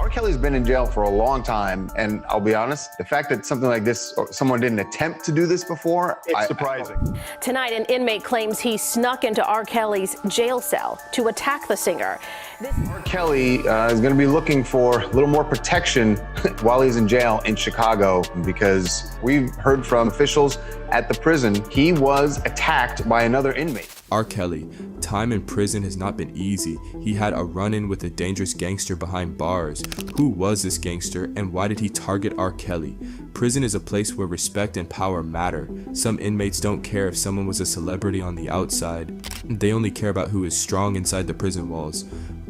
R. Kelly's been in jail for a long time, and I'll be honest, the fact that something like this, or someone didn't attempt to do this before, it's surprising. Tonight, an inmate claims he snuck into R. Kelly's jail cell to attack the singer. R. Kelly is going to be looking for a little more protection while he's in jail in Chicago, because we've heard from officials at the prison he was attacked by another inmate. R. Kelly, time in prison has not been easy. He had a run-in with a dangerous gangster behind bars. Who was this gangster, and why did he target R. Kelly? Prison is a place where respect and power matter. Some inmates don't care if someone was a celebrity on the outside. They only care about who is strong inside the prison walls.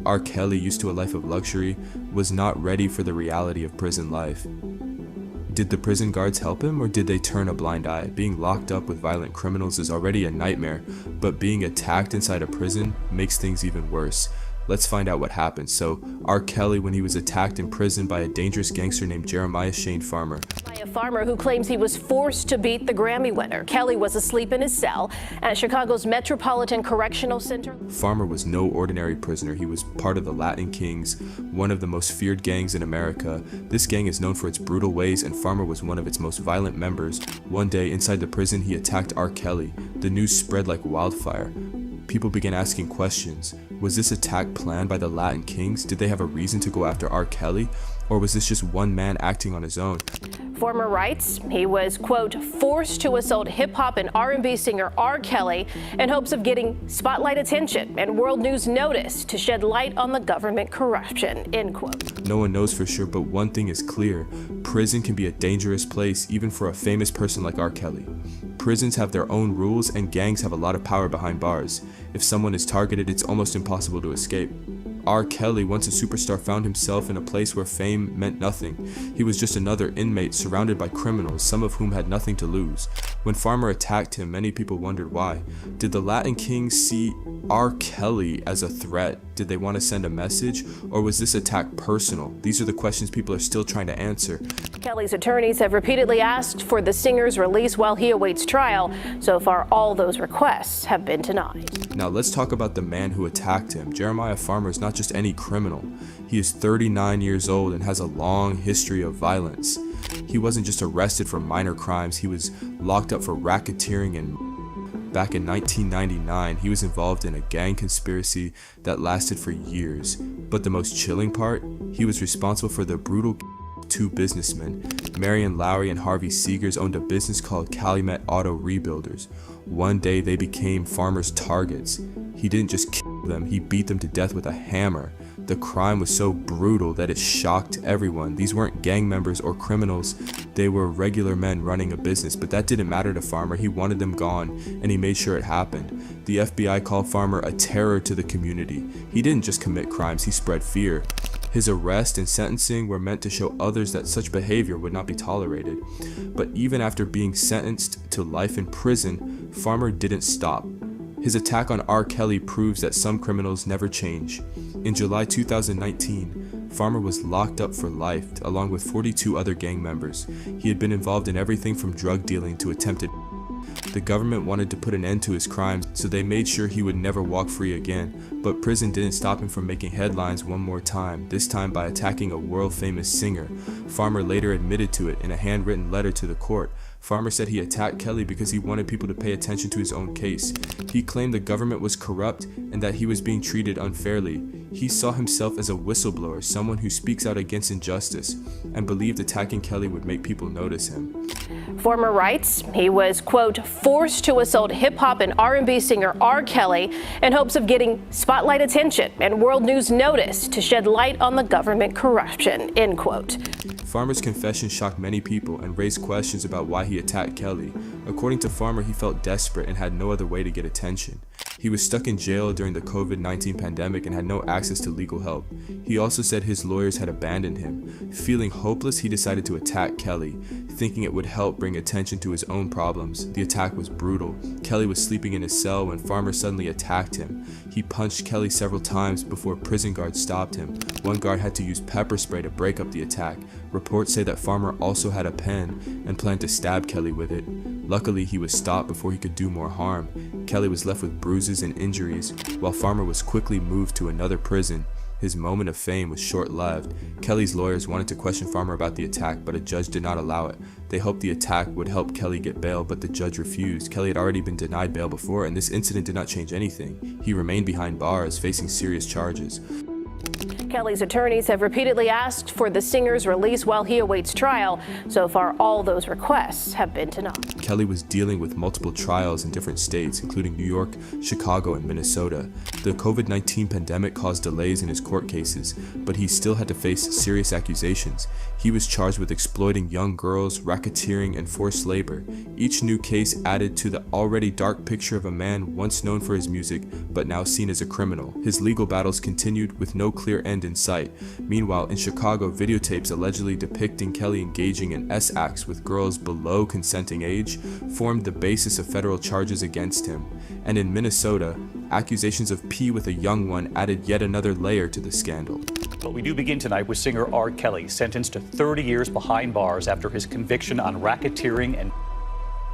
R. Kelly, used to a life of luxury, was not ready for the reality of prison life. Did the prison guards help him, or did they turn a blind eye? Being locked up with violent criminals is already a nightmare, but being attacked inside a prison makes things even worse. Let's find out what happened. So, R. Kelly, when he was attacked in prison by a dangerous gangster named Jeremiah Shane Farmer. By a farmer who claims he was forced to beat the Grammy winner. Kelly was asleep in his cell at Chicago's Metropolitan Correctional Center. Farmer was no ordinary prisoner. He was part of the Latin Kings, one of the most feared gangs in America. This gang is known for its brutal ways, and Farmer was one of its most violent members. One day, inside the prison, he attacked R. Kelly. The news spread like wildfire. People began asking questions. Was this attack planned by the Latin Kings? Did they have a reason to go after R. Kelly? Or was this just one man acting on his own? Farmer writes he was, quote, forced to assault hip-hop and R&B singer R. Kelly in hopes of getting spotlight attention and world news notice to shed light on the government corruption, end quote. No one knows for sure, but one thing is clear. Prison can be a dangerous place, even for a famous person like R. Kelly. Prisons have their own rules, and gangs have a lot of power behind bars. If someone is targeted, it's almost impossible to escape. R. Kelly, once a superstar, found himself in a place where fame meant nothing. He was just another inmate surrounded by criminals, some of whom had nothing to lose. When Farmer attacked him, many people wondered why. Did the Latin Kings see R. Kelly as a threat? Did they want to send a message? Or was this attack personal? These are the questions people are still trying to answer. Kelly's attorneys have repeatedly asked for the singer's release while he awaits trial. So far, all those requests have been denied. Now let's talk about the man who attacked him. Jeremiah Farmer is not just any criminal. He is 39 years old and has a long history of violence. He wasn't just arrested for minor crimes, he was locked up for racketeering, and back in 1999, he was involved in a gang conspiracy that lasted for years. But the most chilling part, he was responsible for the brutal two businessmen. Marion Lowry and Harvey Seegers owned a business called Calumet Auto Rebuilders. One day they became Farmer's targets. He didn't just kill them, he beat them to death with a hammer. The crime was so brutal that it shocked everyone. These weren't gang members or criminals, they were regular men running a business, but that didn't matter to Farmer. He wanted them gone, and he made sure it happened. The FBI called Farmer a terror to the community. He didn't just commit crimes, he spread fear. His arrest and sentencing were meant to show others that such behavior would not be tolerated. But even after being sentenced to life in prison, Farmer didn't stop. His attack on R. Kelly proves that some criminals never change. In July 2019, Farmer was locked up for life along with 42 other gang members. He had been involved in everything from drug dealing to attempted. The government wanted to put an end to his crimes, so they made sure he would never walk free again. But prison didn't stop him from making headlines one more time, this time by attacking a world-famous singer. Farmer later admitted to it in a handwritten letter to the court. Farmer said he attacked Kelly because he wanted people to pay attention to his own case. He claimed the government was corrupt and that he was being treated unfairly. He saw himself as a whistleblower, someone who speaks out against injustice, and believed attacking Kelly would make people notice him. Farmer writes he was, quote, forced to assault hip-hop and R&B singer R. Kelly in hopes of getting spotlight attention and world news notice to shed light on the government corruption, end quote. Farmer's confession shocked many people and raised questions about why he attacked Kelly. According to Farmer, he felt desperate and had no other way to get attention. He was stuck in jail during the COVID-19 pandemic and had no access to legal help. He also said his lawyers had abandoned him. Feeling hopeless, he decided to attack Kelly, thinking it would help bring attention to his own problems. The attack was brutal. Kelly was sleeping in his cell when Farmer suddenly attacked him. He punched Kelly several times before prison guards stopped him. One guard had to use pepper spray to break up the attack. Reports say that Farmer also had a pen and planned to stab Kelly with it. Luckily, he was stopped before he could do more harm. Kelly was left with bruises and injuries, while Farmer was quickly moved to another prison. His moment of fame was short-lived. Kelly's lawyers wanted to question Farmer about the attack, but a judge did not allow it. They hoped the attack would help Kelly get bail, but the judge refused. Kelly had already been denied bail before, and this incident did not change anything. He remained behind bars, facing serious charges. Kelly's attorneys have repeatedly asked for the singer's release while he awaits trial. So far, all those requests have been denied. Kelly was dealing with multiple trials in different states, including New York, Chicago, and Minnesota. The COVID-19 pandemic caused delays in his court cases, but he still had to face serious accusations. He was charged with exploiting young girls, racketeering, and forced labor. Each new case added to the already dark picture of a man once known for his music, but now seen as a criminal. His legal battles continued with no clear end in sight. Meanwhile, in Chicago, videotapes allegedly depicting Kelly engaging in S-acts with girls below consenting age formed the basis of federal charges against him. And in Minnesota, accusations of pee with a young one added yet another layer to the scandal. But we do begin tonight with singer R. Kelly, sentenced to 30 years behind bars after his conviction on racketeering and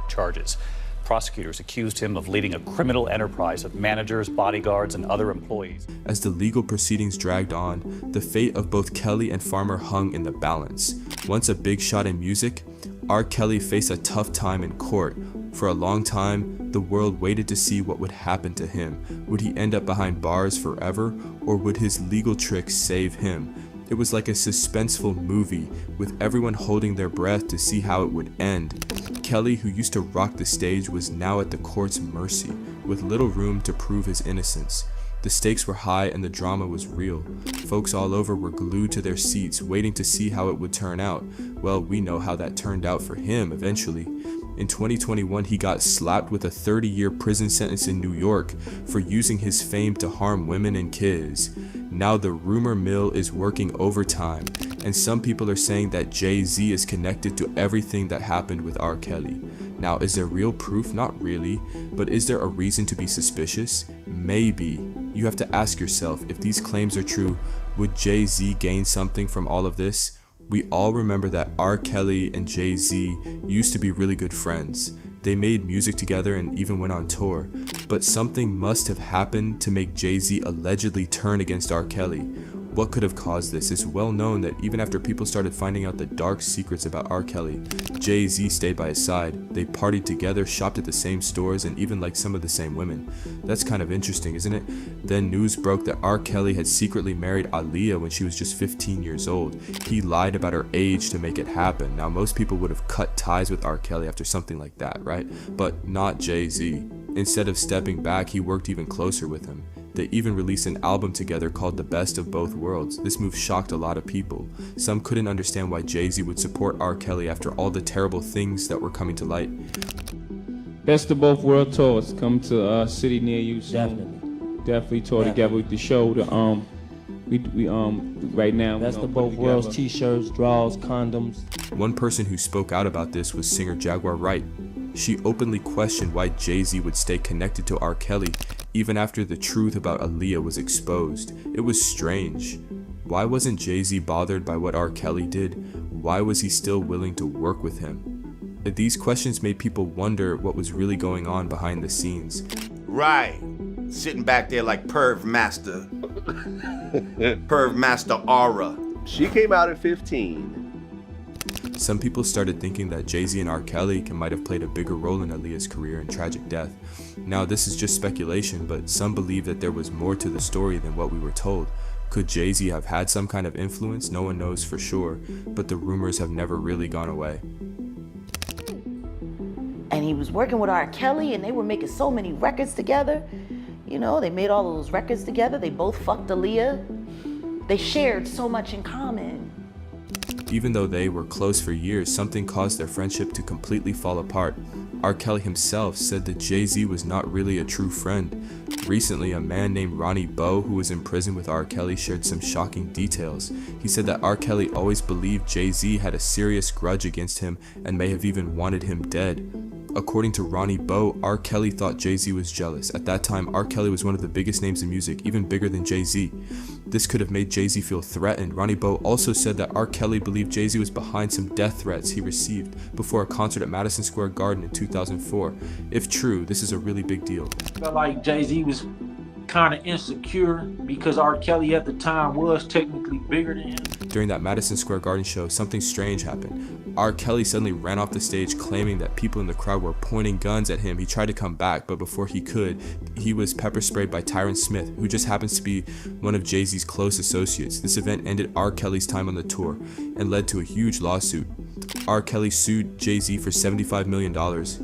charges. Prosecutors accused him of leading a criminal enterprise of managers, bodyguards, and other employees. As the legal proceedings dragged on, the fate of both Kelly and Farmer hung in the balance. Once a big shot in music, R. Kelly faced a tough time in court. For a long time, the world waited to see what would happen to him. Would he end up behind bars forever, or would his legal tricks save him? It was like a suspenseful movie, with everyone holding their breath to see how it would end. Kelly, who used to rock the stage, was now at the court's mercy, with little room to prove his innocence. The stakes were high and the drama was real. Folks all over were glued to their seats, waiting to see how it would turn out. Well, we know how that turned out for him eventually. In 2021, he got slapped with a 30-year prison sentence in New York for using his fame to harm women and kids. Now the rumor mill is working overtime, and some people are saying that Jay-Z is connected to everything that happened with R. Kelly. Now, is there real proof? Not really, but is there a reason to be suspicious? Maybe. You have to ask yourself, if these claims are true, would Jay-Z gain something from all of this? We all remember that R. Kelly and Jay-Z used to be really good friends. They made music together and even went on tour. But something must have happened to make Jay-Z allegedly turn against R. Kelly. What could have caused this? It's well known that even after people started finding out the dark secrets about R. Kelly, Jay-Z stayed by his side. They partied together, shopped at the same stores, and even liked some of the same women. That's kind of interesting, isn't it? Then news broke that R. Kelly had secretly married Aaliyah when she was just 15 years old. He lied about her age to make it happen. Now, most people would have cut ties with R. Kelly after something like that, right? But not Jay-Z. Instead of stepping back, he worked even closer with him. They even released an album together called The Best of Both Worlds. This move shocked a lot of people. Some couldn't understand why Jay-Z would support R. Kelly after all the terrible things that were coming to light. Best of Both Worlds tours come to a city near you soon. Definitely tour together with the show. We right now. Best of Both Worlds t-shirts, draws, condoms. One person who spoke out about this was singer Jaguar Wright. She openly questioned why Jay-Z would stay connected to R. Kelly even after the truth about Aaliyah was exposed. It was strange. Why wasn't Jay-Z bothered by what R. Kelly did? Why was he still willing to work with him? These questions made people wonder what was really going on behind the scenes. Right. Sitting back there like Perv Master. Perv Master Aura. She came out at 15. Some people started thinking that Jay-Z and R. Kelly might have played a bigger role in Aaliyah's career and tragic death. Now, this is just speculation, but some believe that there was more to the story than what we were told. Could Jay-Z have had some kind of influence? No one knows for sure, but the rumors have never really gone away. And he was working with R. Kelly, and they were making so many records together. You know, they made all of those records together. They both fucked Aaliyah. They shared so much in common. Even though they were close for years, something caused their friendship to completely fall apart. R. Kelly himself said that Jay-Z was not really a true friend. Recently, a man named Ronnie Bo, who was in prison with R. Kelly, shared some shocking details. He said that R. Kelly always believed Jay-Z had a serious grudge against him and may have even wanted him dead. According to Ronnie Bo, R. Kelly thought Jay-Z was jealous. At that time, R. Kelly was one of the biggest names in music, even bigger than Jay-Z. This could have made Jay-Z feel threatened. Ronnie Bo also said that R. Kelly believed Jay-Z was behind some death threats he received before a concert at Madison Square Garden in 2004. If true, this is a really big deal. Felt like Jay-Z was kind of insecure because R. Kelly at the time was technically bigger than him. During that Madison Square Garden show, something strange happened. R. Kelly suddenly ran off the stage claiming that people in the crowd were pointing guns at him. He tried to come back, but before he could, he was pepper sprayed by Tyron Smith, who just happens to be one of Jay-Z's close associates. This event ended R. Kelly's time on the tour and led to a huge lawsuit. R. Kelly sued Jay-Z for $75 million,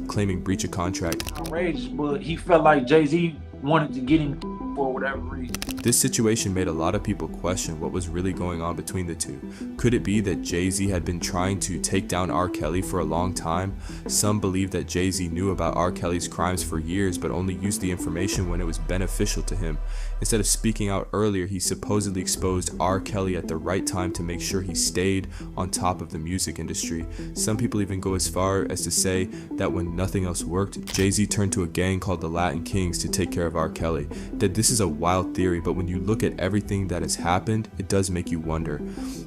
claiming breach of contract. Outrageous, but he felt like Jay-Z wanted to get him for whatever reason. This situation made a lot of people question what was really going on between the two. Could it be that Jay-Z had been trying to take down R. Kelly for a long time? Some believe that Jay-Z knew about R. Kelly's crimes for years but only used the information when it was beneficial to him. Instead of speaking out earlier, he supposedly exposed R. Kelly at the right time to make sure he stayed on top of the music industry. Some people even go as far as to say that when nothing else worked, Jay-Z turned to a gang called the Latin Kings to take care of R. Kelly. That this is a wild theory, but when you look at everything that has happened, it does make you wonder.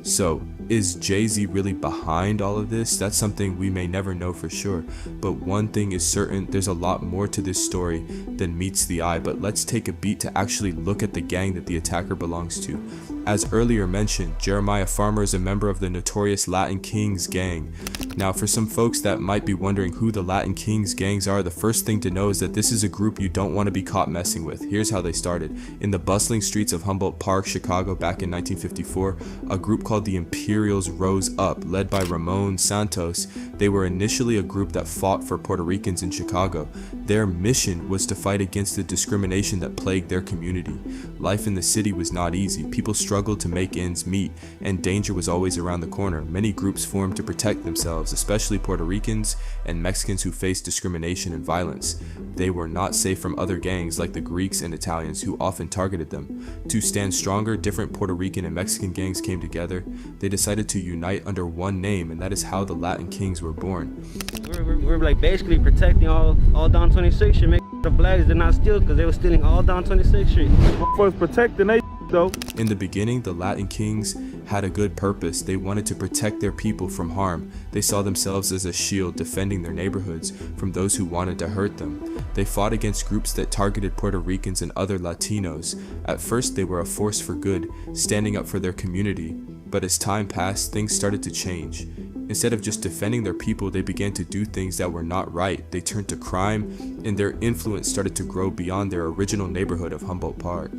So, is Jay-Z really behind all of this? That's something we may never know for sure. But one thing is certain, there's a lot more to this story than meets the eye. But let's take a beat to actually look at the gang that the attacker belongs to. As earlier mentioned, Jeremiah Farmer is a member of the notorious Latin Kings gang. Now, for some folks that might be wondering who the Latin Kings gangs are, the first thing to know is that this is a group you don't want to be caught messing with. Here's how they started. In the bustling streets of Humboldt Park, Chicago, back in 1954, a group called the Imperials rose up, led by Ramon Santos. They were initially a group that fought for Puerto Ricans in Chicago. Their mission was to fight against the discrimination that plagued their community. Life in the city was not easy. People struggled to make ends meet, and danger was always around the corner. Many groups formed to protect themselves, especially Puerto Ricans and Mexicans who faced discrimination and violence. They were not safe from other gangs like the Greeks and Italians who often targeted them. To stand stronger, different Puerto Rican and Mexican gangs came together. They decided to unite under one name, and that is how the Latin Kings were born. We're like basically protecting all down 26th Street, making the blacks did not steal because they were stealing all down 26th Street. First protecting they though. In the beginning, the Latin Kings had a good purpose. They wanted to protect their people from harm. They saw themselves as a shield defending their neighborhoods from those who wanted to hurt them. They fought against groups that targeted Puerto Ricans and other Latinos. At first, they were a force for good, standing up for their community. But as time passed, things started to change. Instead of just defending their people, they began to do things that were not right. They turned to crime, and their influence started to grow beyond their original neighborhood of Humboldt Park.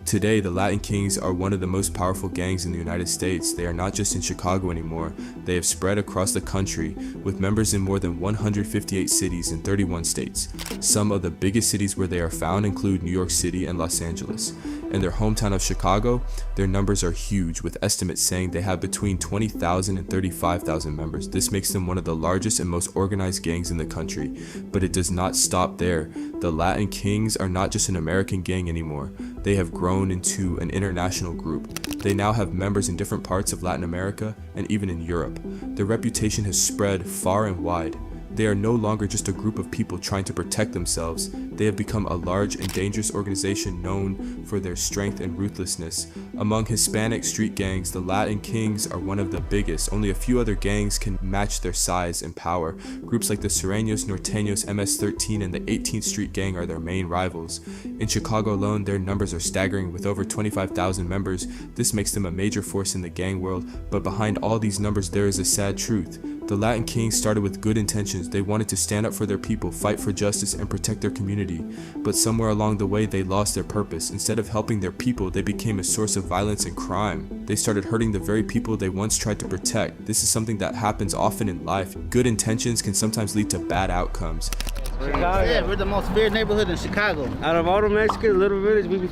Today, the Latin Kings are one of the most powerful gangs in the United States. They are not just in Chicago anymore. They have spread across the country, with members in more than 158 cities in 31 states. Some of the biggest cities where they are found include New York City and Los Angeles. In their hometown of Chicago, their numbers are huge, with estimates saying they have between 20,000 and 35,000 members. This makes them one of the largest and most organized gangs in the country. But it does not stop there. The Latin Kings are not just an American gang anymore. They have grown into an international group. They now have members in different parts of Latin America and even in Europe. Their reputation has spread far and wide. They are no longer just a group of people trying to protect themselves. They have become a large and dangerous organization known for their strength and ruthlessness. Among Hispanic street gangs, the Latin Kings are one of the biggest. Only a few other gangs can match their size and power. Groups like the Sureños, Norteños, MS-13, and the 18th Street Gang are their main rivals. In Chicago alone, their numbers are staggering, with over 25,000 members. This makes them a major force in the gang world, but behind all these numbers, there is a sad truth. The Latin Kings started with good intentions. They wanted to stand up for their people, fight for justice, and protect their community. But somewhere along the way, they lost their purpose. Instead of helping their people, they became a source of violence and crime. They started hurting the very people they once tried to protect. This is something that happens often in life. Good intentions can sometimes lead to bad outcomes. Yeah, we're the most feared neighborhood in Chicago. Out of all the Mexicans, Little Village, we be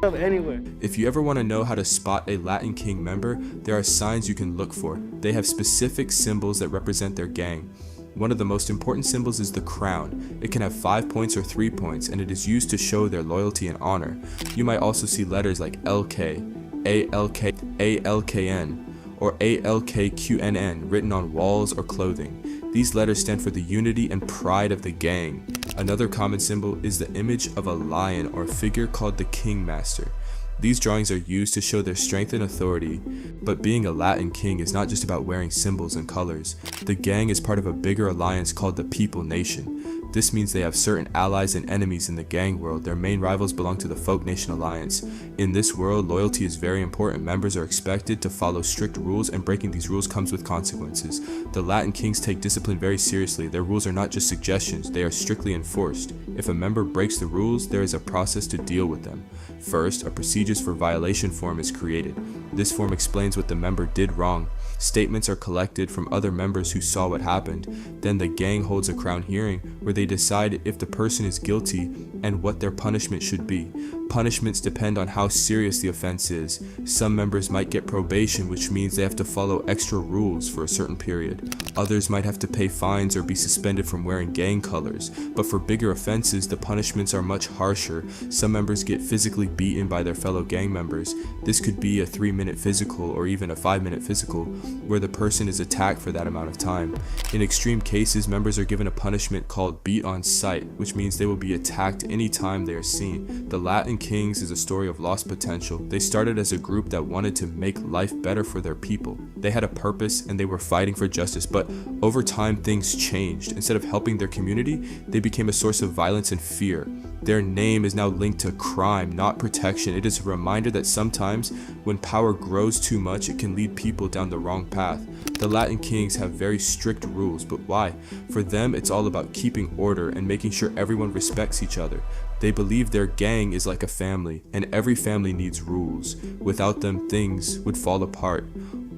up anywhere. If you ever want to know how to spot a Latin King member, there are signs you can look for. They have specific symbols that represent their gang. One of the most important symbols is the crown. It can have 5 points or 3 points, and it is used to show their loyalty and honor. You might also see letters like LK, ALK, ALKN, or ALKQNN written on walls or clothing. These letters stand for the unity and pride of the gang. Another common symbol is the image of a lion or figure called the King Master. These drawings are used to show their strength and authority, but being a Latin king is not just about wearing symbols and colors. The gang is part of a bigger alliance called the People Nation. This means they have certain allies and enemies in the gang world. Their main rivals belong to the Folk Nation Alliance. In this world, loyalty is very important. Members are expected to follow strict rules, and breaking these rules comes with consequences. The Latin kings take discipline very seriously. Their rules are not just suggestions, they are strictly enforced. If a member breaks the rules, there is a process to deal with them. First, a procedures for violation form is created. This form explains what the member did wrong. Statements are collected from other members who saw what happened. Then the gang holds a crown hearing where they decide if the person is guilty and what their punishment should be. Punishments depend on how serious the offense is. Some members might get probation, which means they have to follow extra rules for a certain period. Others might have to pay fines or be suspended from wearing gang colors. But for bigger offenses, the punishments are much harsher. Some members get physically beaten by their fellow gang members. This could be a 3-minute physical or even a 5-minute physical, where the person is attacked for that amount of time. In extreme cases, members are given a punishment called beat on sight, which means they will be attacked anytime they are seen. The Latin Kings is a story of lost potential. They started as a group that wanted to make life better for their people. They had a purpose and they were fighting for justice, but over time things changed. Instead of helping their community, they became a source of violence and fear. Their name is now linked to crime, not protection. It is a reminder that sometimes when power grows too much, it can lead people down the wrong path. The Latin Kings have very strict rules, but why? For them, it's all about keeping order and making sure everyone respects each other. They believe their gang is like a family, and every family needs rules. Without them, things would fall apart.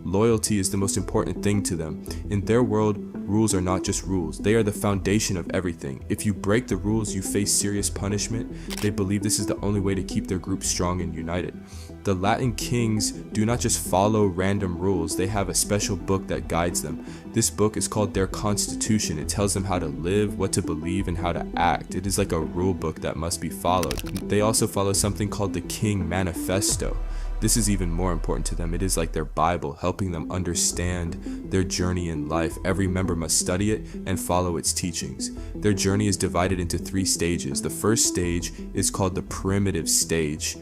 Loyalty is the most important thing to them. In their world, rules are not just rules. They are the foundation of everything. If you break the rules, you face serious punishment. They believe this is the only way to keep their group strong and united. The Latin Kings do not just follow random rules. They have a special book that guides them. This book is called their Constitution. It tells them how to live, what to believe, and how to act. It is like a rule book that must be followed. They also follow something called the King Manifesto. This is even more important to them. It is like their Bible, helping them understand their journey in life. Every member must study it and follow its teachings. Their journey is divided into 3 stages. The first stage is called the primitive stage.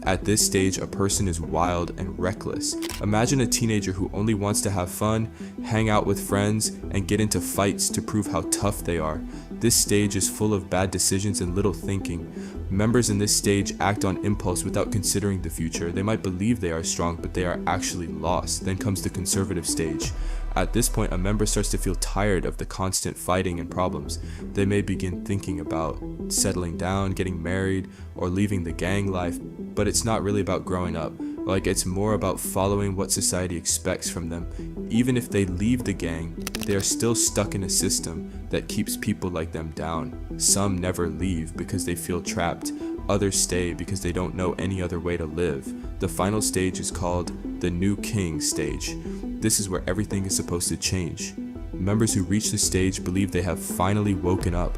At this stage, a person is wild and reckless. Imagine a teenager who only wants to have fun, hang out with friends, and get into fights to prove how tough they are. This stage is full of bad decisions and little thinking. Members in this stage act on impulse without considering the future. They might believe they are strong, but they are actually lost. Then comes the conservative stage. At this point, a member starts to feel tired of the constant fighting and problems. They may begin thinking about settling down, getting married, or leaving the gang life, but it's not really about growing up. It's more about following what society expects from them. Even if they leave the gang, they are still stuck in a system that keeps people like them down. Some never leave because they feel trapped. Others stay because they don't know any other way to live. The final stage is called the New King stage. This is where everything is supposed to change. Members who reach this stage believe they have finally woken up.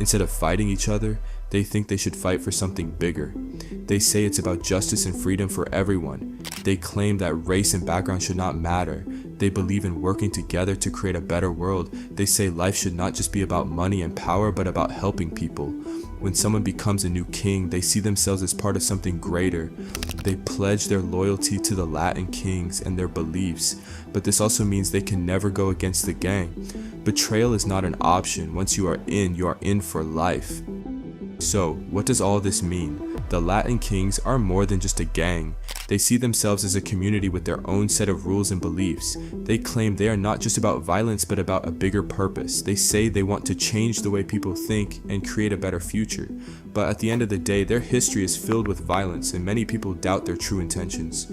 Instead of fighting each other, they think they should fight for something bigger. They say it's about justice and freedom for everyone. They claim that race and background should not matter. They believe in working together to create a better world. They say life should not just be about money and power, but about helping people. When someone becomes a new king, they see themselves as part of something greater. They pledge their loyalty to the Latin Kings and their beliefs, but this also means they can never go against the gang. Betrayal is not an option. Once you are in for life. So, what does all this mean? The Latin Kings are more than just a gang. They see themselves as a community with their own set of rules and beliefs. They claim they are not just about violence, but about a bigger purpose. They say they want to change the way people think and create a better future. But at the end of the day, their history is filled with violence, and many people doubt their true intentions.